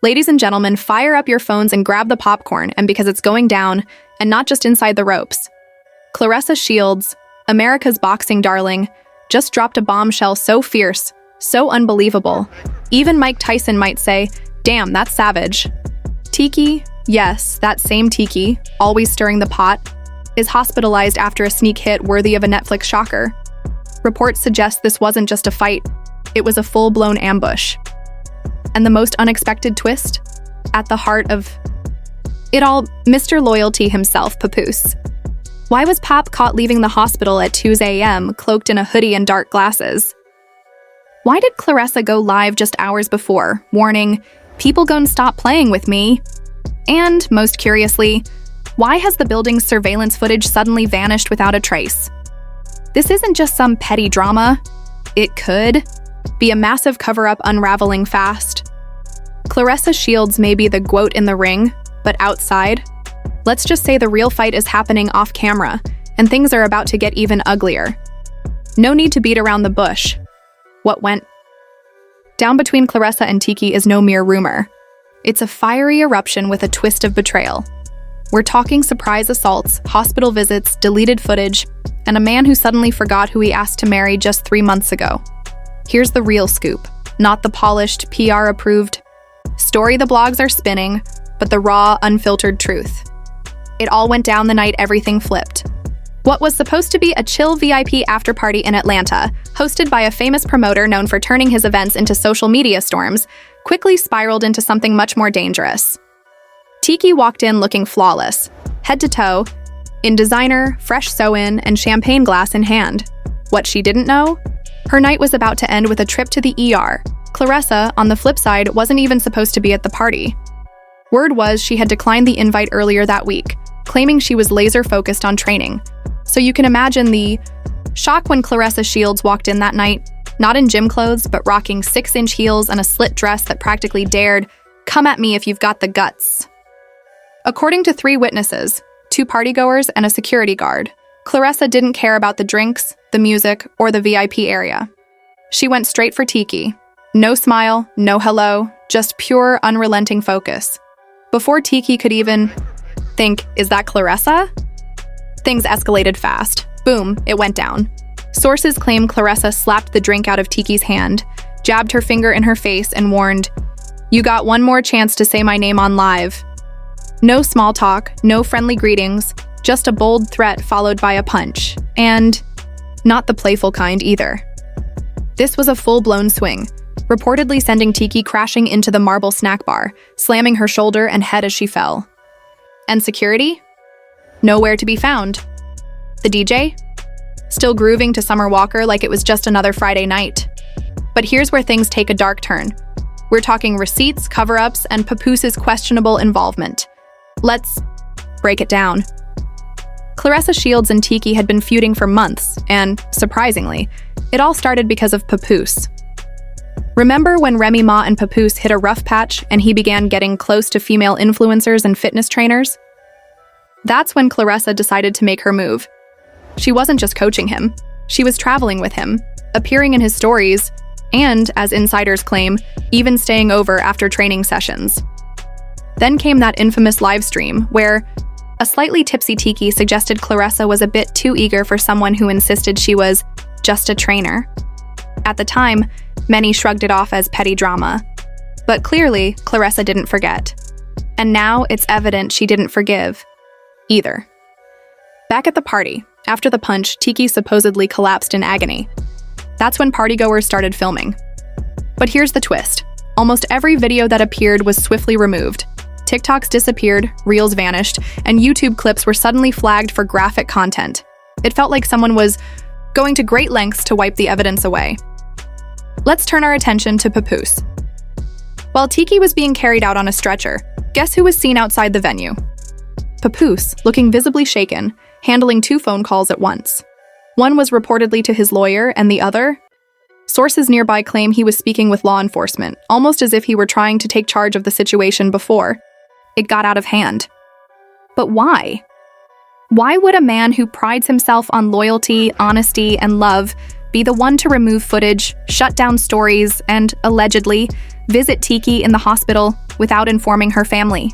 Ladies and gentlemen, fire up your phones and grab the popcorn, and because it's going down, and not just inside the ropes. Claressa Shields, America's boxing darling, just dropped a bombshell so fierce, so unbelievable. Even Mike Tyson might say, "Damn, that's savage." Tesehki, yes, that same Tesehki, always stirring the pot, is hospitalized after a sneak hit worthy of a Netflix shocker. Reports suggest this wasn't just a fight, it was a full-blown ambush. And the most unexpected twist? At the heart of it all, Mr. Loyalty himself, Papoose. Why was Pop caught leaving the hospital at 2 a.m., cloaked in a hoodie and dark glasses? Why did Claressa go live just hours before, warning, "People gonna stop playing with me"? And, most curiously, why has the building's surveillance footage suddenly vanished without a trace? This isn't just some petty drama. It could be a massive cover-up unraveling fast. Claressa Shields may be the goat in the ring, but outside, let's just say the real fight is happening off camera, and things are about to get even uglier. No need to beat around the bush. What went down between Claressa and Tesehki is no mere rumor. It's a fiery eruption with a twist of betrayal. We're talking surprise assaults, hospital visits, deleted footage, and a man who suddenly forgot who he asked to marry just 3 months ago. Here's the real scoop, not the polished, PR-approved story the blogs are spinning, but the raw, unfiltered truth. It all went down the night everything flipped. What was supposed to be a chill VIP after-party in Atlanta, hosted by a famous promoter known for turning his events into social media storms, quickly spiraled into something much more dangerous. Tesehki walked in looking flawless, head to toe, in designer, fresh sew-in, and champagne glass in hand. What she didn't know? Her night was about to end with a trip to the ER. Claressa, on the flip side, wasn't even supposed to be at the party. Word was she had declined the invite earlier that week, claiming she was laser-focused on training. So you can imagine the shock when Claressa Shields walked in that night, not in gym clothes, but rocking 6-inch heels and a slit dress that practically dared, "Come at me if you've got the guts." According to 3 witnesses, 2 partygoers and a security guard, Claressa didn't care about the drinks, the music, or the VIP area. She went straight for Tesehki. No smile, no hello, just pure, unrelenting focus. Before Tesehki could even think, "Is that Claressa?" Things escalated fast. Boom, it went down. Sources claim Claressa slapped the drink out of Tesehki's hand, jabbed her finger in her face, and warned, "You got one more chance to say my name on live." No small talk, no friendly greetings, just a bold threat followed by a punch. And not the playful kind either. This was a full-blown swing, reportedly sending Tesehki crashing into the marble snack bar, slamming her shoulder and head as she fell. And security? Nowhere to be found. The DJ? Still grooving to Summer Walker like it was just another Friday night. But here's where things take a dark turn. We're talking receipts, cover-ups, and Papoose's questionable involvement. Let's break it down. Claressa Shields and Tesehki had been feuding for months, and, surprisingly, it all started because of Papoose. Remember when Remy Ma and Papoose hit a rough patch and he began getting close to female influencers and fitness trainers? That's when Claressa decided to make her move. She wasn't just coaching him, she was traveling with him, appearing in his stories, and, as insiders claim, even staying over after training sessions. Then came that infamous livestream where a slightly tipsy Tesehki suggested Claressa was a bit too eager for someone who insisted she was just a trainer. At the time, many shrugged it off as petty drama. But clearly, Claressa didn't forget. And now it's evident she didn't forgive either. Back at the party, after the punch, Tesehki supposedly collapsed in agony. That's when partygoers started filming. But here's the twist. Almost every video that appeared was swiftly removed. TikToks disappeared, Reels vanished, and YouTube clips were suddenly flagged for graphic content. It felt like someone was going to great lengths to wipe the evidence away. Let's turn our attention to Papoose. While Tesehki was being carried out on a stretcher, guess who was seen outside the venue? Papoose, looking visibly shaken, handling 2 phone calls at once. One was reportedly to his lawyer, and the other? Sources nearby claim he was speaking with law enforcement, almost as if he were trying to take charge of the situation before it got out of hand. But why? Why would a man who prides himself on loyalty, honesty, and love be the one to remove footage, shut down stories, and, allegedly, visit Tesehki in the hospital without informing her family.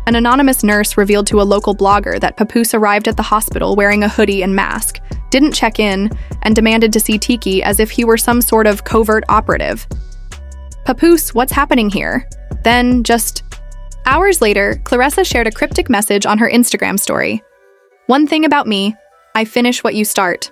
An anonymous nurse revealed to a local blogger that Papoose arrived at the hospital wearing a hoodie and mask, didn't check in, and demanded to see Tesehki as if he were some sort of covert operative. Papoose, what's happening here? Then, just hours later, Claressa shared a cryptic message on her Instagram story. One thing about me, I finish what you start.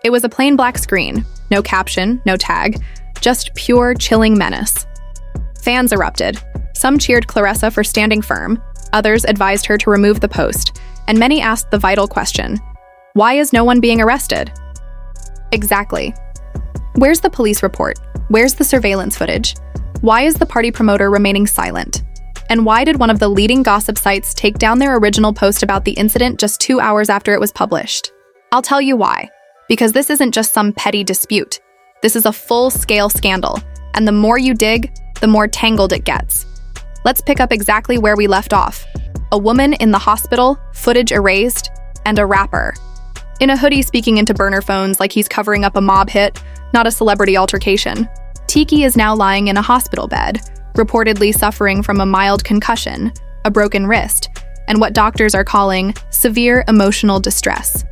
It was a plain black screen, no caption, no tag, just pure chilling menace. Fans erupted. Some cheered Claressa for standing firm, others advised her to remove the post, and many asked the vital question, why is no one being arrested? Exactly. Where's the police report? Where's the surveillance footage? Why is the party promoter remaining silent? And why did one of the leading gossip sites take down their original post about the incident just 2 hours after it was published? I'll tell you why. Because this isn't just some petty dispute. This is a full-scale scandal, and the more you dig, the more tangled it gets. Let's pick up exactly where we left off. A woman in the hospital, footage erased, and a rapper in a hoodie speaking into burner phones like he's covering up a mob hit, not a celebrity altercation. Tesehki is now lying in a hospital bed, reportedly suffering from a mild concussion, a broken wrist, and what doctors are calling severe emotional distress.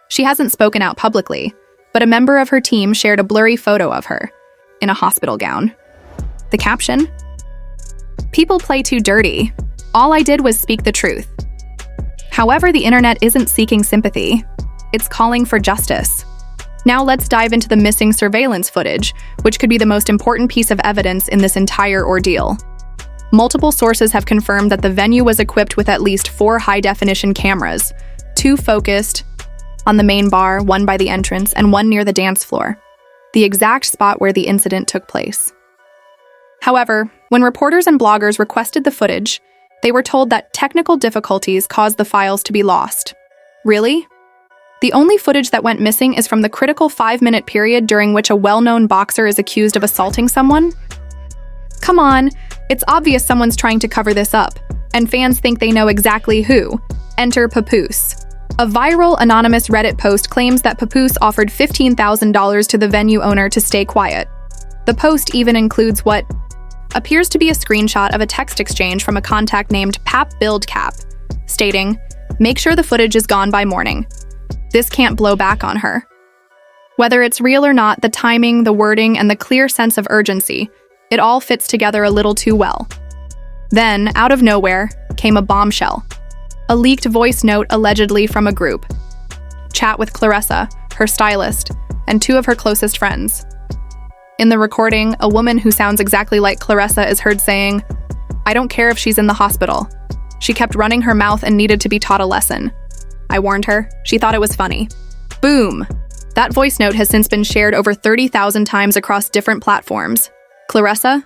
She hasn't spoken out publicly, but a member of her team shared a blurry photo of her, in a hospital gown. The caption? People play too dirty. All I did was speak the truth. However, the internet isn't seeking sympathy. It's calling for justice. Now let's dive into the missing surveillance footage, which could be the most important piece of evidence in this entire ordeal. Multiple sources have confirmed that the venue was equipped with at least 4 high-definition cameras, 2 focused on the main bar, 1 by the entrance, and 1 near the dance floor, the exact spot where the incident took place. However, when reporters and bloggers requested the footage, they were told that technical difficulties caused the files to be lost. Really? The only footage that went missing is from the critical 5-minute period during which a well-known boxer is accused of assaulting someone? Come on, it's obvious someone's trying to cover this up, and fans think they know exactly who. Enter Papoose. A viral anonymous Reddit post claims that Papoose offered $15,000 to the venue owner to stay quiet. The post even includes what appears to be a screenshot of a text exchange from a contact named PapBuildCap, stating, "Make sure the footage is gone by morning. This can't blow back on her." Whether it's real or not, the timing, the wording, and the clear sense of urgency, it all fits together a little too well. Then, out of nowhere, came a bombshell. A leaked voice note allegedly from a group chat with Claressa, her stylist, and 2 of her closest friends. In the recording, a woman who sounds exactly like Claressa is heard saying, "I don't care if she's in the hospital. She kept running her mouth and needed to be taught a lesson. I warned her. She thought it was funny." Boom! That voice note has since been shared over 30,000 times across different platforms. Claressa?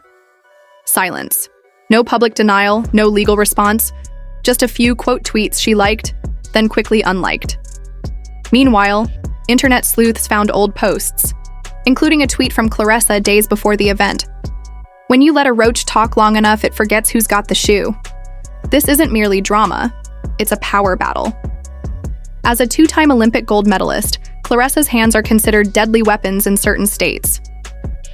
Silence. No public denial, no legal response. Just a few quote tweets she liked, then quickly unliked. Meanwhile, internet sleuths found old posts, including a tweet from Claressa days before the event. When you let a roach talk long enough, it forgets who's got the shoe. This isn't merely drama, it's a power battle. As a 2-time Olympic gold medalist, Claressa's hands are considered deadly weapons in certain states.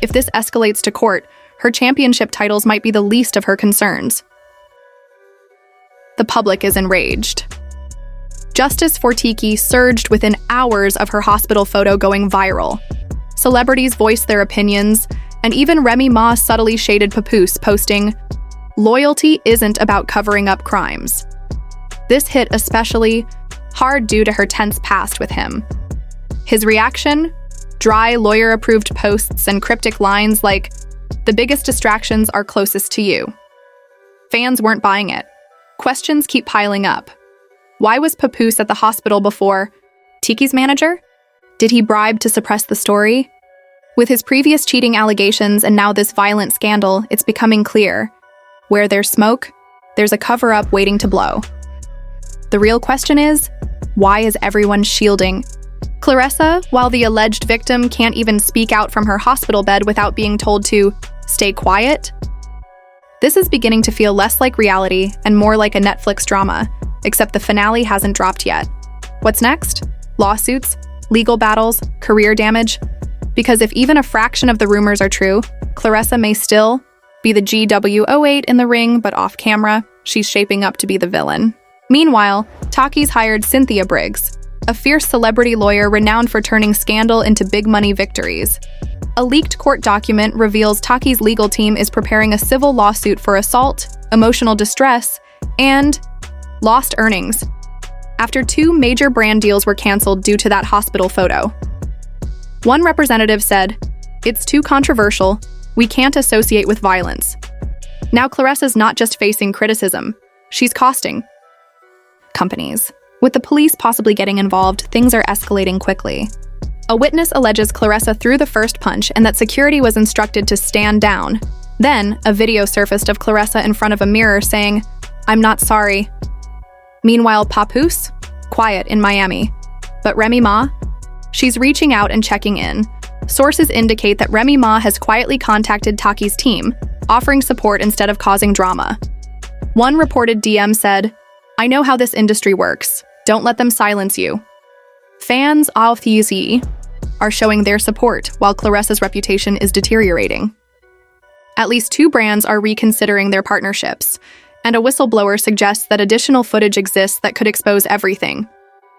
If this escalates to court, her championship titles might be the least of her concerns. The public is enraged. Justice for Tesehki surged within hours of her hospital photo going viral. Celebrities voiced their opinions, and even Remy Ma subtly shaded Papoose, posting, "Loyalty isn't about covering up crimes." This hit especially hard due to her tense past with him. His reaction? Dry, lawyer-approved posts and cryptic lines like, "The biggest distractions are closest to you." Fans weren't buying it. Questions keep piling up. Why was Papoose at the hospital before Tesehki's manager? Did he bribe to suppress the story? With his previous cheating allegations and now this violent scandal, it's becoming clear. Where there's smoke, there's a cover-up waiting to blow. The real question is, why is everyone shielding Claressa while the alleged victim can't even speak out from her hospital bed without being told to stay quiet? This is beginning to feel less like reality and more like a Netflix drama, except the finale hasn't dropped yet. What's next? Lawsuits? Legal battles? Career damage? Because if even a fraction of the rumors are true, Claressa may still be the GW08 in the ring, but off camera, she's shaping up to be the villain. Meanwhile, Taki's hired Cynthia Briggs, a fierce celebrity lawyer renowned for turning scandal into big money victories. A leaked court document reveals Taki's legal team is preparing a civil lawsuit for assault, emotional distress, and lost earnings, after 2 major brand deals were canceled due to that hospital photo. One representative said, "It's too controversial. We can't associate with violence." Now Claressa's not just facing criticism, she's costing companies. With the police possibly getting involved, things are escalating quickly. A witness alleges Claressa threw the first punch and that security was instructed to stand down. Then, a video surfaced of Claressa in front of a mirror saying, "I'm not sorry." Meanwhile, Papoose? Quiet in Miami. But Remy Ma? She's reaching out and checking in. Sources indicate that Remy Ma has quietly contacted Taki's team, offering support instead of causing drama. One reported DM said, "I know how this industry works. Don't let them silence you." Fans of Tesehki are showing their support while Claressa's reputation is deteriorating. At least 2 brands are reconsidering their partnerships, and a whistleblower suggests that additional footage exists that could expose everything.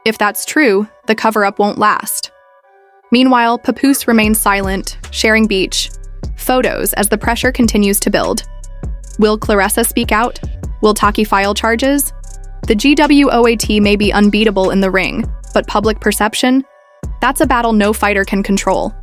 If that's true, the cover-up won't last. Meanwhile, Papoose remains silent, sharing beach photos as the pressure continues to build. Will Claressa speak out? Will Taki file charges? The GW08 may be unbeatable in the ring, but public perception? That's a battle no fighter can control.